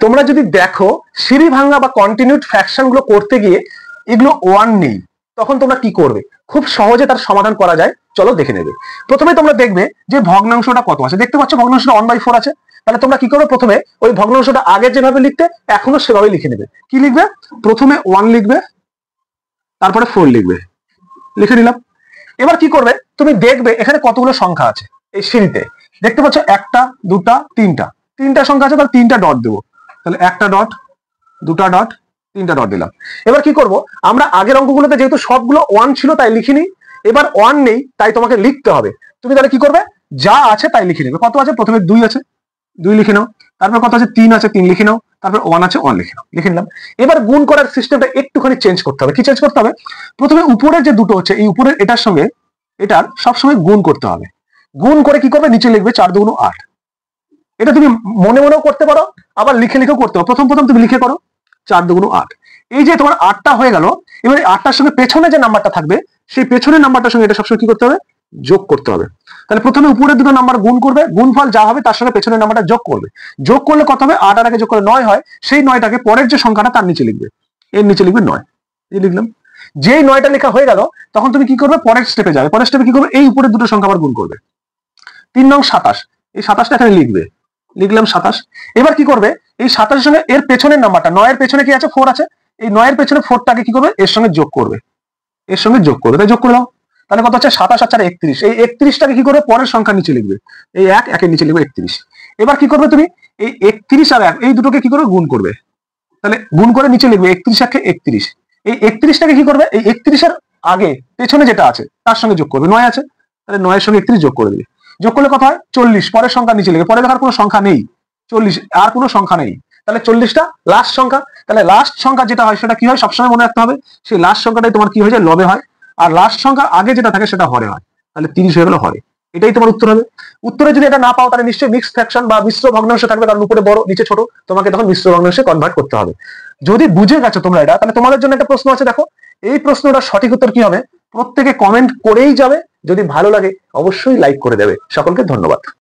তোমরা যদি দেখো সিঁড়ি ভাঙা বা কন্টিনিউড ফ্র্যাকশন গুলো করতে গিয়ে এগুলো ওয়ান নেই, তখন তোমরা কি করবে? খুব সহজে তার সমাধান করা যায়, চলো দেখে নেবে। প্রথমে তোমরা দেখবে যে ভগ্নাংশটা কত আছে, দেখতে পাচ্ছ ভগ্নাংশটা 1/4 আছে। তাহলে তোমরা কি করবে? প্রথমে ওই ভগ্নাংশটা আগে যেভাবে লিখতে এখনো সেভাবে লিখে নেবে। কি লিখবে? প্রথমে 1 লিখবে, তারপরে 4 লিখবে, লিখে নিলাম। এবার কি করবে? তুমি দেখবে এখানে কতগুলো সংখ্যা আছে এই সিঁড়িতে, দেখতে পাচ্ছ 1টা 2টা 3টা সংখ্যা আছে, তাহলে 3টা ডট দেবো। তাহলে 1টা ডট, 2টা ডট, 3টা ডট দিলাম। এবার কি করব? আমরা আগের অঙ্কগুলোতে যেহেতু সবগুলো 1 ছিল তাই লিখিনি, এবার 1 নেই তাই তোমাকে লিখতে হবে। তুমি তাহলে কি করবে? যা আছে তাই লিখে নেবে। কত আছে? প্রথমে 2 আছে, 2 লিখে নাও। তারপর কত আছে? 3 আছে, 3 লিখে নাও। তারপর 1 আছে, 1 লিখে নাও, লিখে নিলাম। এবার গুণ করার সিস্টেমটা একটুখানি চেঞ্জ করতে হবে। কি চেঞ্জ করতে হবে? প্রথমে উপরের যে দুটো হচ্ছে এই উপরের এটার সঙ্গে এটার সবসময় গুণ করতে হবে। গুণ করে কি করবে? নিচে লিখবে 4 2 8। এটা তুমি মনে মনেও করতে পারো, আবার লিখে লিখেও করতে পারো। প্রথম তুমি লিখে করো 4 2 8। এই যে তোমার 8টা হয়ে গেল, এবার 8টার সঙ্গে পেছনে যে নাম্বারটা থাকবে সেই পেছনের নাম্বারটার সঙ্গে এটা সবসময় কি করতে হবে? যোগ করতে হবে। তাহলে প্রথমে উপরের দুটো নাম্বার গুণ করবে, গুণফল যা হবে তার সঙ্গে পেছনের নাম্বারটা যোগ করবে। যোগ করলে কত হবে? 8 আর আগে যোগ করলে 9 হয়। সেই 9টাকে পরের যে সংখ্যাটা তার নিচে লিখবে, এর নিচে লিখবে 9। এই লিখলাম। যেই 9টা লেখা হয়ে গেল তখন তুমি কি করবে? পরের স্টেপে যাবে। পরের স্টেপে কি করবে? এই উপরের দুটো সংখ্যা আবার গুণ করবে। 3 নং 27, এই 27টা এখানে লিখবে, লিখলাম 27। এবার কি করবে? এই 27 এর সঙ্গে এর পেছনের নাম্বারটা 9 এর পেছনে কি আছে? 4 আছে। এই 9 এর পেছনে 4টাকে কি করবে? এর সঙ্গে যোগ করবে, এর সঙ্গে যোগ করবে। তাই যোগ করে দাও। তাহলে কত হচ্ছে? 27 আর 4 31। এই 31টাকে কি করবে? পরের সংখ্যা নিচে লিখবে, এই 1 এর নিচে লিখবে 31। এবার কি করবে? তুমি এই 31 আর 1 এই দুটোকে কি করবে? গুণ করবে। তাহলে গুণ করে নিচে লিখবে 31 একে 31। এই 31টাকে কি করবে? এই 31 এর আগে পেছনে যেটা আছে তার সঙ্গে যোগ করবে। 9 আছে, তাহলে 9 এর সঙ্গে 31 যোগ করে দিবে। যোগ করলে কত হয়? 40। পরের সংখ্যা নিচে লিখবে, পরে দেখার কোনো সংখ্যা নেই, 40 আর কোনো সংখ্যা নেই। তাহলে 40টা লাস্ট সংখ্যা। তাহলে লাস্ট সংখ্যা যেটা হয় সেটা কি হয়? সবসময় মনে রাখতে হবে, সেই লাস্ট সংখ্যাটাই তোমার কি হয়ে যায়? লবে হয়। আর লাস্ট সংখ্যার আগে যেটা থাকে সেটা হরে হয়। তাহলে 30 হয়ে গেল হরে। এটাই তোমার উত্তর হবে। উত্তরে যদি এটা না পাও তাহলে নিশ্চয়ই মিক্সড ফ্র্যাকশন বা মিশ্র ভগ্নাংশ থাকবে, কারণ উপরে বড় নিচে ছোট, তোমাকে তখন মিশ্র ভগ্নাংশে কনভার্ট করতে হবে। যদি বুঝে গেছো তোমরা এটা, তাহলে তোমাদের জন্য একটা প্রশ্ন আছে, দেখো এই প্রশ্নটার সঠিক উত্তর কি হবে? প্রত্যেকে কমেন্ট করেই যাবে। যদি ভালো লাগে অবশ্যই লাইক করে দেবে। সকলকে ধন্যবাদ।